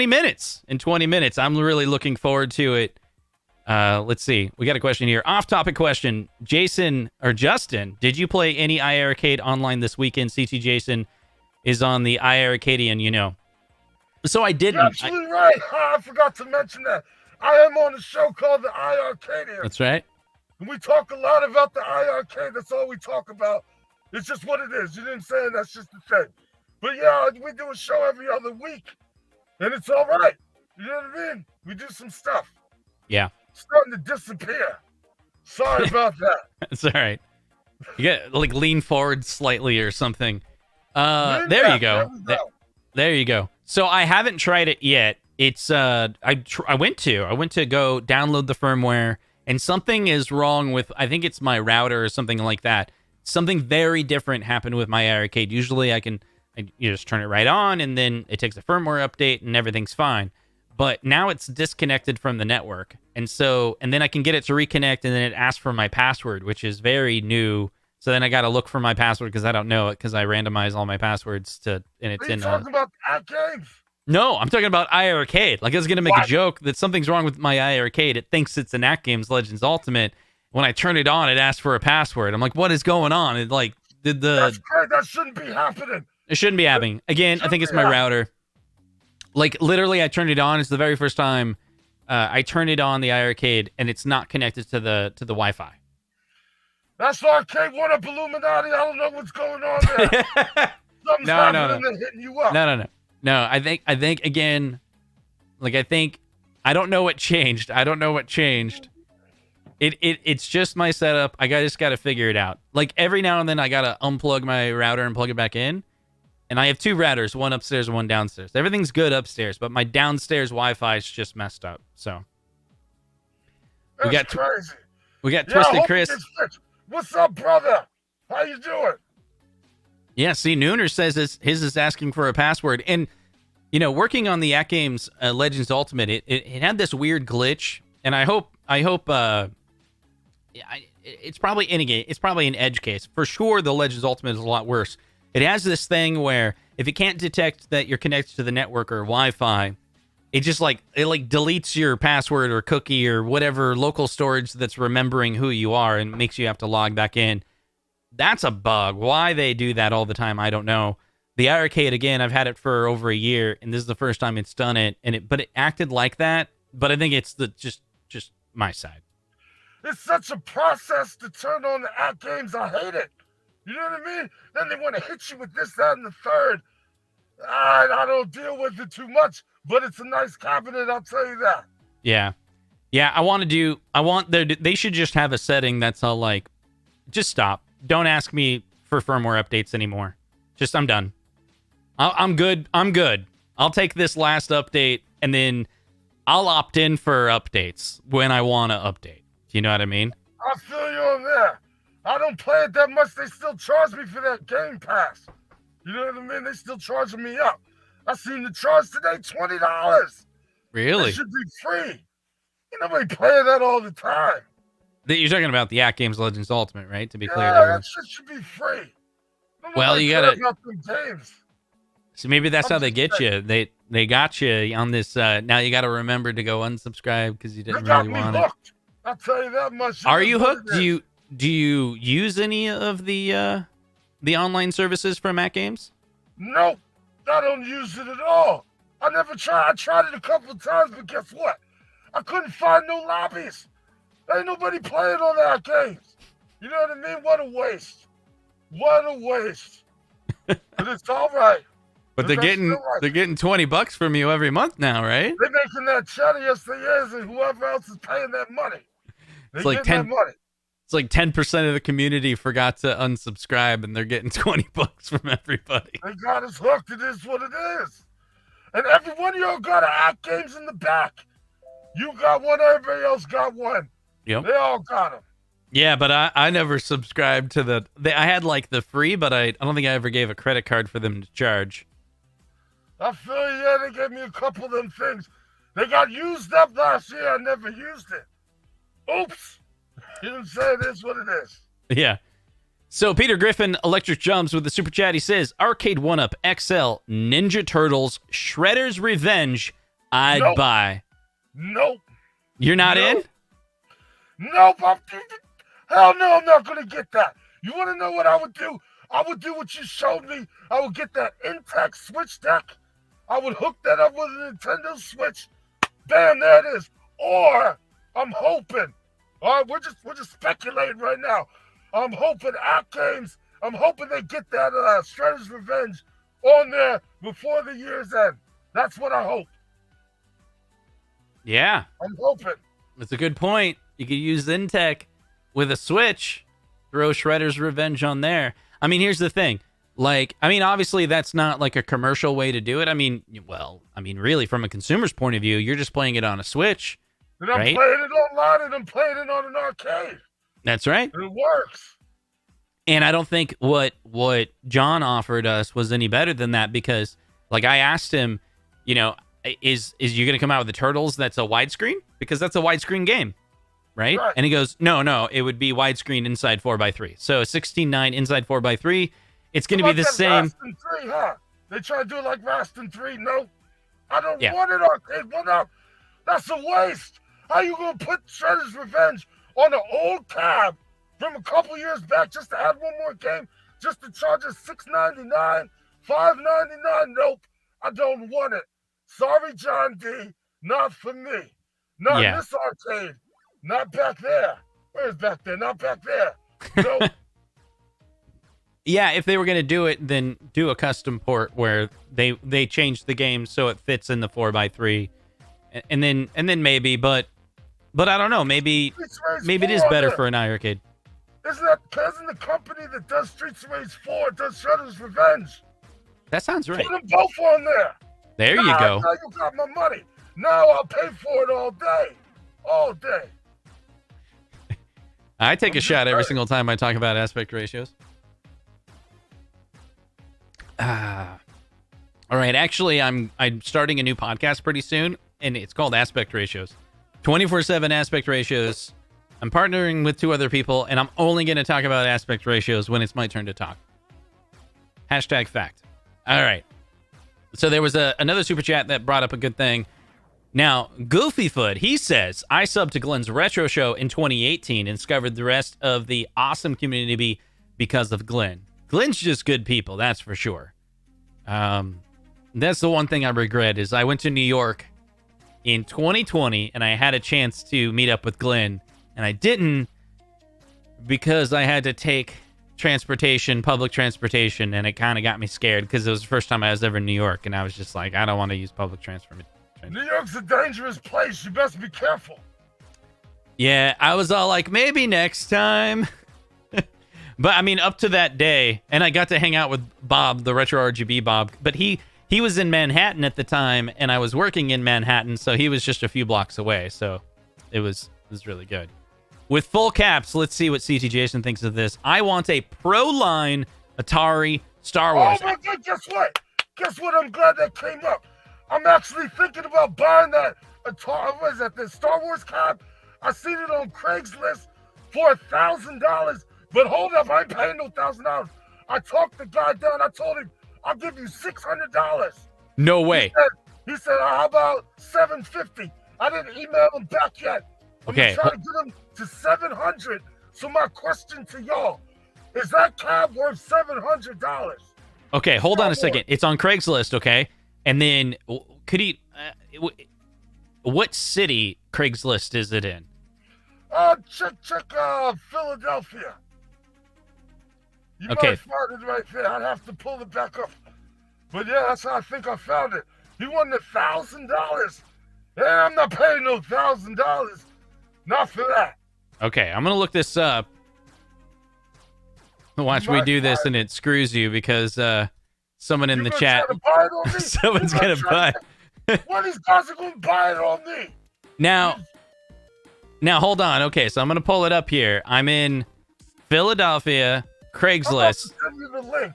minutes. In 20 minutes. I'm really looking forward to it. Let's see. We got a question here. Off-topic question. Justin, did you play any iArcade online this weekend? CT Jason is on the iArcadian, you know. So I didn't. You're absolutely right. I forgot to mention that. I am on a show called the iArcadian. That's right. And we talk a lot about the iArcade. That's all we talk about. It's just what it is. You know what I'm saying? That's just the thing. But yeah, we do a show every other week. And it's all right. You know what I mean? We do some stuff. Yeah. Starting to disappear. Sorry about that. It's all right. You get like lean forward slightly or something. Lean There you back, there go. we go. There you go. So I haven't tried it yet. It's I went to go download the firmware, and something is wrong with, I think it's my router or something like that. Something very different happened with my arcade. Usually you just turn it right on, and then it takes a firmware update and everything's fine. But now it's disconnected from the network. And then I can get it to reconnect, and then it asks for my password, which is very new. So then I got to look for my password because I don't know it, because I randomize all my passwords and it's Are you talking about AtGames? No, I'm talking about iArcade. Like, I was going to make a joke that something's wrong with my iArcade. It thinks it's an AtGames Legends Ultimate. When I turn it on, it asks for a password. I'm like, what is going on? It like, That's great. That shouldn't be happening. It shouldn't be happening. Again, I think it's my router. Like, literally, I turned it on. It's the very first time I turned it on, the iArcade, and it's not connected to the Wi-Fi. That's Arcade One Up Illuminati. I don't know what's going on there. Something's happening. They're hitting you up. No. I think again, like, I don't know what changed. It's just my setup. I just got to figure it out. Like, every now and then I got to unplug my router and plug it back in. And I have two routers, one upstairs and one downstairs. Everything's good upstairs, but my downstairs Wi-Fi is just messed up. So That's crazy. We got Twisted Chris. What's up, brother? How you doing? Yeah, see, Nooner says his is asking for a password. And, working on the AtGames Legends Ultimate, it had this weird glitch. And I hope it's probably it's probably an edge case. For sure, the Legends Ultimate is a lot worse. It has this thing where if it can't detect that you're connected to the network or Wi-Fi, it just deletes your password or cookie or whatever local storage that's remembering who you are and makes you have to log back in. That's a bug. Why they do that all the time, I don't know. The arcade, again, I've had it for over a year, and this is the first time it's done it. But it acted like that. But I think it's just my side. It's such a process to turn on the AtGames. I hate it. You know what I mean? Then they want to hit you with this, that, and the third. I don't deal with it too much, but it's a nice cabinet, I'll tell you that. Yeah. They should just have a setting that's all like, just stop. Don't ask me for firmware updates anymore. Just, I'm done. I'm good. I'll take this last update, and then I'll opt in for updates when I want to update. Do you know what I mean? I feel you on there. I don't play it that much. They still charge me for that Game Pass. You know what I mean? They still charging me up. I seen the charge today, $20. Really? It should be free. You know, they play that all the time. You're talking about the AtGames Legends Ultimate, right? To be clear. Yeah, that shit should be free. Well, you gotta. About them games. So maybe that's how they get you. They got you on this. Now you got to remember to go unsubscribe because you didn't really want it. I'll tell you that much. Are you hooked? Do you use any of the online services from AtGames? Nope, I don't use it at all. I never tried. I tried it a couple of times, but guess what? I couldn't find no lobbies. Ain't nobody playing on AtGames. You know what I mean? What a waste. What a waste. But it's all right. But they're getting $20 from you every month now, right? They're making that cheddar, yes they is, and whoever else is paying that money. It's like 10 money. It's like 10% of the community forgot to unsubscribe, and they're getting $20 from everybody. They got us hooked. It is what it is. And every one of y'all got AtGames in the back. You got one, everybody else got one. Yep. They all got them. Yeah, but I never subscribed to I had like the free, but I don't think I ever gave a credit card for them to charge. I feel you. Yeah, they gave me a couple of them things. They got used up last year. I never used it. Oops. You didn't say it is what it is. Yeah. So Peter Griffin, Electric Jumps with the super chat. He says, Arcade 1-Up XL, Ninja Turtles, Shredder's Revenge, I'd buy. Nope. You're not in? Nope. Hell no, I'm not going to get that. You want to know what I would do? I would do what you showed me. I would get that intact Switch deck. I would hook that up with a Nintendo Switch. Bam, there it is. Or I'm hoping. All right, we're just speculating right now. I'm hoping AtGames. I'm hoping they get that Shredder's Revenge on there before the year's end. That's what I hope. Yeah, I'm hoping. That's a good point. You could use Intech. with a Switch, throw Shredder's Revenge on there. I mean, here's the thing. Like, I mean, obviously that's not like a commercial way to do it. I mean, well, I mean, really, from a consumer's point of view, you're just playing it on a Switch, And I'm right? playing it online, and I'm playing it on an arcade. That's right. And it works. And I don't think what John offered us was any better than that, because, like, I asked him, you know, is you going to come out with the Turtles that's a widescreen? Because that's a widescreen game, right? And he goes, no, it would be widescreen inside 4x3. So 16:9 inside 4x3. It's going to be the same. Rastin 3, huh? They try to do it like Rastin 3. No, I don't want it arcade. Well, no, that's a waste. How you going to put Shredder's Revenge on an old cab from a couple years back just to add one more game, just to charge us $6.99, $5.99? Nope, I don't want it. Sorry, John D, not for me. Not in this arcade. Not back there. Where's back there? Not back there. Nope. Yeah, if they were going to do it, then do a custom port where they change the game so it fits in the 4x3, and then maybe, but I don't know, maybe it is better for an iArcade. Isn't the company that does Streets of Rage 4 does Shredder's Revenge? That sounds right. Put them both on there. There you go. Now you got my money. Now I'll pay for it all day. All day. I take a shot every single time I talk about aspect ratios. All right, actually, I'm starting a new podcast pretty soon, and it's called Aspect Ratios. 24/7 aspect ratios. I'm partnering with 2 other people, and I'm only going to talk about aspect ratios when it's my turn to talk. Hashtag fact. All right. So there was another super chat that brought up a good thing. Now, Goofyfoot, he says, I subbed to Glenn's retro show in 2018 and discovered the rest of the awesome community because of Glenn. Glenn's just good people, that's for sure. That's the one thing I regret is I went to New York in 2020 and I had a chance to meet up with Glenn, and I didn't because I had to take public transportation, and it kind of got me scared because it was the first time I was ever in New York, and I was just like, I don't want to use public transportation. New York's a dangerous place. You best be careful. Yeah, I was all like, maybe next time. But I mean, up to that day, and I got to hang out with Bob, the RetroRGB Bob, but he was in Manhattan at the time, and I was working in Manhattan, so he was just a few blocks away. So it was really good. With full caps, let's see what CT Jason thinks of this. I want a Pro Line Atari Star Wars. Oh my God, guess what? Guess what? I'm glad that came up. I'm actually thinking about buying that Atari, what is that, the Star Wars cab? I seen it on Craigslist for $1,000. But hold up, I ain't paying no $1,000. I talked the guy down. I told him, I'll give you $600. No way. He said, how about $750? I didn't email him back yet. I'm trying to get him to $700. So my question to y'all, is that cab worth $700? Okay, hold on a second. It's on Craigslist, okay? And then, could he... what city Craigslist is it in? Check Philadelphia. You might find it right there. I'd have to pull it back up. But yeah, that's how I think I found it. He wanted $1,000. Yeah, I'm not paying no $1,000. Not for that. Okay, I'm going to look this up. Watch me do this and it screws you because someone in the chat... Someone's going to buy it. Well, these guys are going to buy it on me. Now, hold on. Okay, so I'm going to pull it up here. I'm in Philadelphia, Craigslist. I'm going to send you the link.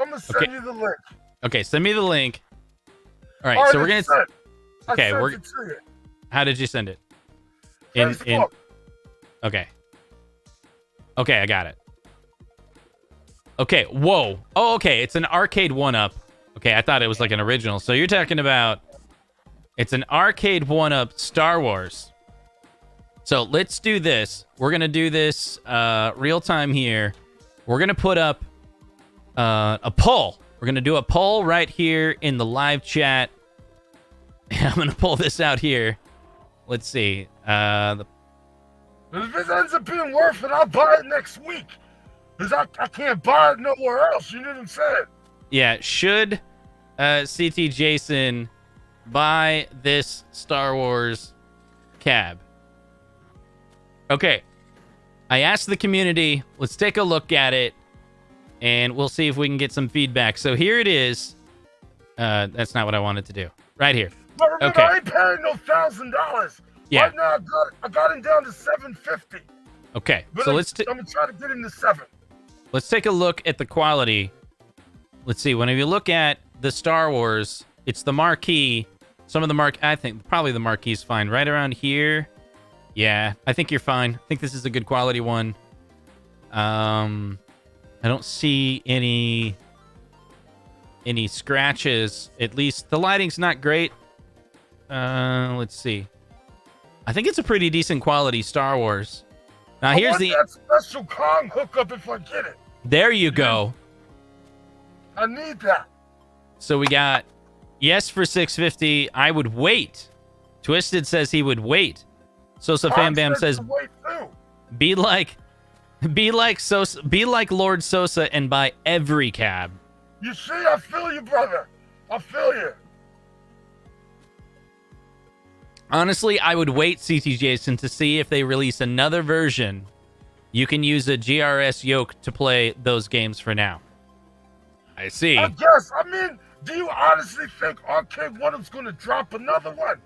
I'm going to send you the link. Okay, send me the link. All right, so we're going to... Okay, it to you. How did you send it? Facebook. Okay. Okay, I got it. Okay, whoa. Oh, okay, it's an arcade 1-up. Okay, I thought it was like an original. So you're talking about... It's an arcade 1-up Star Wars. So let's do this. We're going to do this real time here. We're going to put up a poll. We're going to do a poll right here in the live chat. I'm going to pull this out here. Let's see. If it ends up being worth it, I'll buy it next week. Because I can't buy it nowhere else. You know what I'm saying? Yeah. Should CT Jason buy this Star Wars cab? Okay. I asked the community. Let's take a look at it, and we'll see if we can get some feedback. So here it is. That's not what I wanted to do. Right here. But remember, Okay. I ain't paying no $1,000. Yeah. Right now, I got him down to $750. Okay. But So I'm let's gonna try to get him to $7. let's take a look at the quality. Let's see. When you look at the Star Wars, it's the marquee. I think probably the marquee's fine. Right around here. Yeah, I think you're fine. I think this is a good quality one. I don't see any scratches. At least the lighting's not great. Let's see. I think it's a pretty decent quality Star Wars. Now here's that special Kong hookup if I get it. There you go. I need that. So we got yes for 650. I would wait. Twisted says he would wait. Sosa Fam Bam says wait too. be like Sosa, be like Lord Sosa and buy every cab. You see, I feel you, brother. I feel you. Honestly, I would wait, CT Jason, to see if they release another version. You can use a GRS yoke to play those games for now. I see. I guess. I mean, do you honestly think Arcade One is going to drop another one?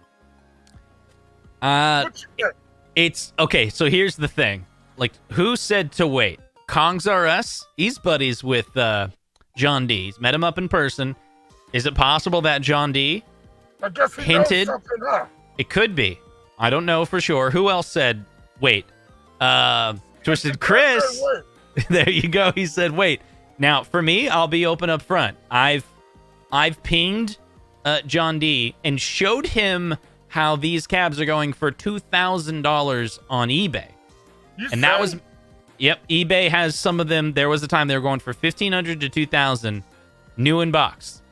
What you think? It's okay. So here's the thing. Like, who said to wait? Kongs R Us. He's buddies with John D. He's met him up in person. Is it possible that John D. I guess he hinted? knows something, huh? It could be. I don't know for sure. Who else said wait? Twisted Chris. There you go. He said wait. Now, for me, I'll be open up front. I've pinged John D. and showed him how these cabs are going for $2,000 on eBay. That was, yep, eBay has some of them. There was a time they were going for $1,500 to $2,000, new in box.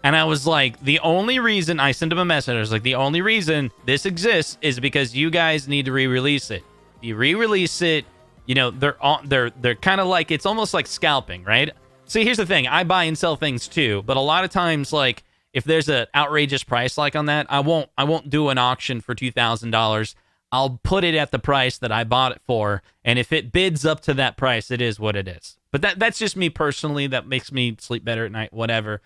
And I was like, the only reason I sent him a message, I was like, the only reason this exists is because you guys need to re-release it. If you re-release it, you know, they're kind of like, it's almost like scalping, right? See, here's the thing. I buy and sell things too, but a lot of times, like, if there's an outrageous price like on that, I won't do an auction for $2,000. I'll put it at the price that I bought it for, and if it bids up to that price, it is what it is. But that's just me personally. That makes me sleep better at night, whatever.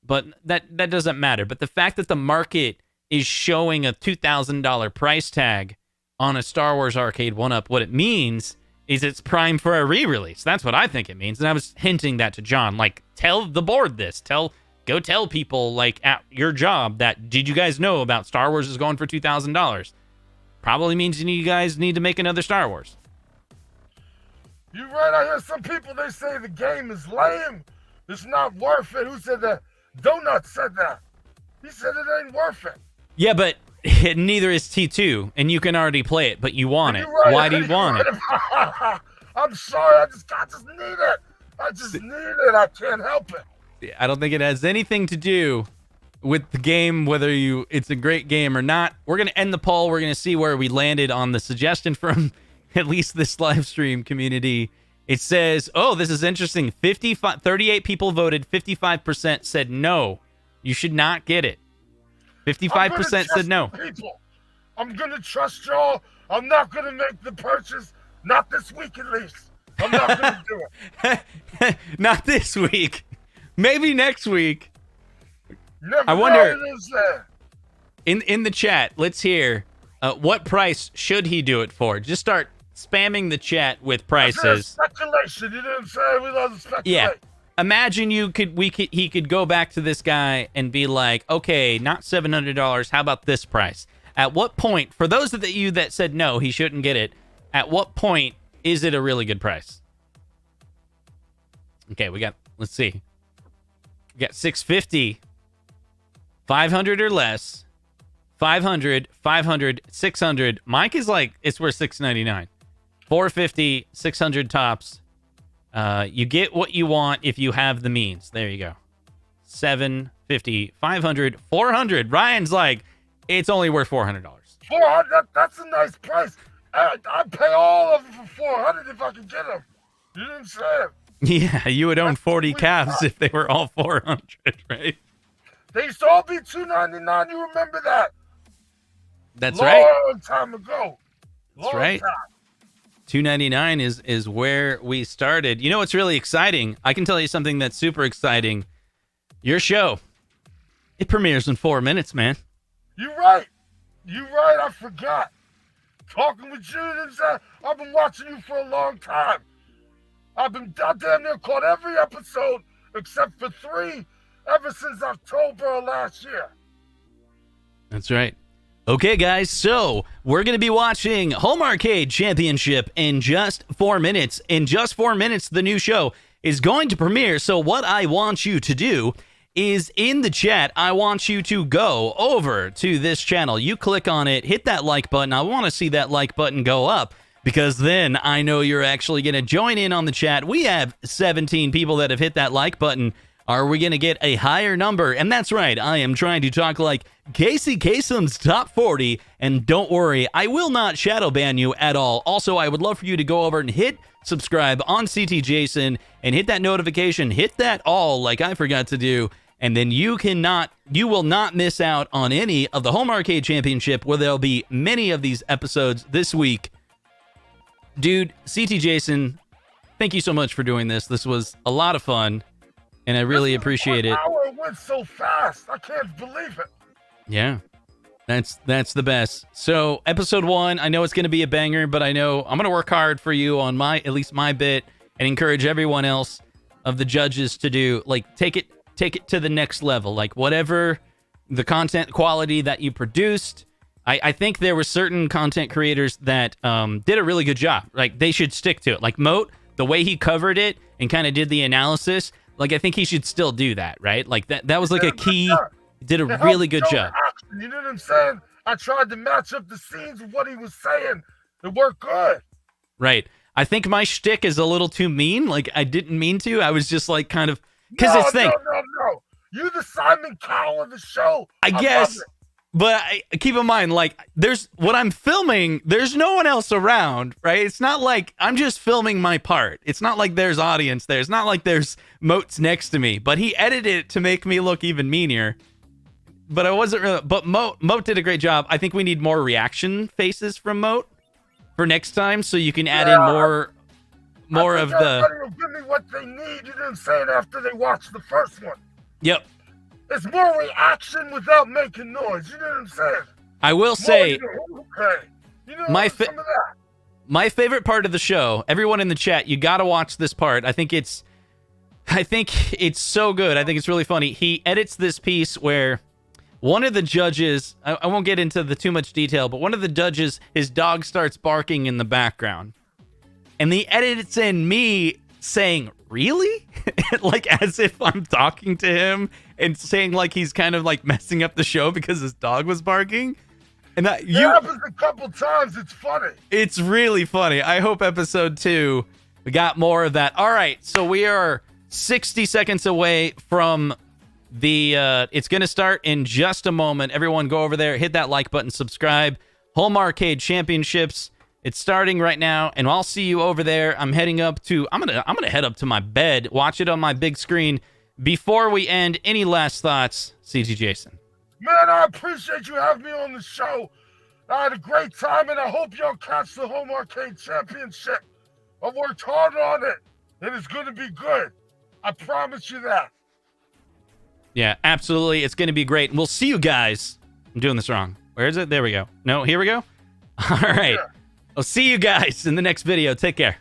But that doesn't matter. But the fact that the market is showing a $2,000 price tag on a Star Wars Arcade 1-Up, what it means is it's prime for a re-release. That's what I think it means. And I was hinting that to John. Like, tell the board this. Go tell people, like, at your job that, did you guys know about Star Wars is going for $2,000? Probably means you guys need to make another Star Wars. You're right. I hear some people, they say the game is lame. It's not worth it. Who said that? Donut said that. He said it ain't worth it. Yeah, but neither is T2, and you can already play it, but you want it. Right. Why do you want it? I'm sorry. I just need it. I just need it. I can't help it. I don't think it has anything to do with the game, whether it's a great game or not. We're going to end the poll. We're going to see where we landed on the suggestion from at least this live stream community. It says, oh, this is interesting. 38 people voted. 55% said no. You should not get it. 55% said no. People. I'm going to trust y'all. I'm not going to make the purchase. Not this week, at least. I'm not going to do it. Not this week. Maybe next week. Never I wonder. In the chat, let's hear what price should he do it for. Just start spamming the chat with prices. Speculation. You didn't say we love to speculate. Yeah. Imagine he could go back to this guy and be like, okay, not $700. How about this price? At what point, for those of you that said no, he shouldn't get it, at what point is it a really good price? Okay, let's see. We got 650, 500 or less, 500, 500, 600. Mike is like, it's worth $699. 450, 600 tops. You get what you want if you have the means. There you go. 750, 500, 400. Ryan's like, it's only worth $400. 400? That's a nice price. I'd pay all of them for 400 if I could get them. You didn't say it. Yeah, you would own 40 calves if they were all 400, right? They used to all be $299. You remember that? That's right. Long time ago. That's right. $2.99 is where we started. You know what's really exciting? I can tell you something that's super exciting. Your show, it premieres in 4 minutes, man. You're right. I forgot. Talking with you, I've been watching you for a long time. I damn near caught every episode except for 3 ever since October of last year. That's right. Okay, guys, so we're going to be watching Home Arcade Championship in just 4 minutes. In just 4 minutes, the new show is going to premiere. So what I want you to do is in the chat, I want you to go over to this channel. You click on it, hit that like button. I want to see that like button go up because then I know you're actually going to join in on the chat. We have 17 people that have hit that like button. Are we going to get a higher number? And that's right, I am trying to talk like Casey Kasem's Top 40. And don't worry, I will not shadow ban you at all. Also, I would love for you to go over and hit subscribe on CT Jason and hit that notification. Hit that all like I forgot to do. And then you will not miss out on any of the Home Arcade Championship where there'll be many of these episodes this week. Dude, CT Jason, thank you so much for doing this. This was a lot of fun. And I really appreciate it. It went so fast. I can't believe it. Yeah, that's the best. So episode 1, I know it's going to be a banger, but I know I'm going to work hard for you on at least my bit and encourage everyone else of the judges to do, like, take it to the next level. Like, whatever the content quality that you produced, I think there were certain content creators that did a really good job. Like, they should stick to it. Like Moat, the way he covered it and kind of did the analysis, like, I think he should still do that, right? Like, that was like a key. He did a really good job. Action, you know what I'm saying? I tried to match up the scenes with what he was saying. It worked good. Right. I think my shtick is a little too mean. Like, I didn't mean to. I was just like kind of because it's thing. No. You're the Simon Cowell of the show. I guess. But keep in mind, like, there's what I'm filming, there's no one else around, right? It's not like I'm just filming my part. It's not like there's audience there. It's not like there's Moats next to me. But he edited it to make me look even meaner. But I wasn't really. But Moat did a great job. I think we need more reaction faces from Moat for next time, so you can add in more of the. Everybody will give me what they need. You know what I'm saying? After they watch the first one. Yep. It's more reaction without making noise. You know what I'm saying? I will say, okay. You know, my some of that. My favorite part of the show, everyone in the chat, you got to watch this part. I think it's so good. I think it's really funny. He edits this piece where one of the judges, I won't get into the too much detail, but one of the judges, his dog starts barking in the background. And the edits in me saying, really? Like, as if I'm talking to him and saying like he's kind of like messing up the show because his dog was barking. And that it happens a couple times. It's funny. It's really funny. I hope episode 2 we got more of that. All right, so we are 60 seconds away from the it's going to start in just a moment. Everyone go over there, hit that like button, subscribe. Home Arcade Championships. It's starting right now, and I'll see you over there. I'm heading up to I'm gonna head up to my bed, watch it on my big screen. Before we end, any last thoughts, CT Jason? Man, I appreciate you having me on the show. I had a great time, and I hope y'all catch the Home Arcade Championship. I worked hard on it, and it's going to be good. I promise you that. Yeah, absolutely. It's going to be great. And we'll see you guys. I'm doing this wrong. Where is it? There we go. No, here we go. All right. Yeah. I'll see you guys in the next video. Take care.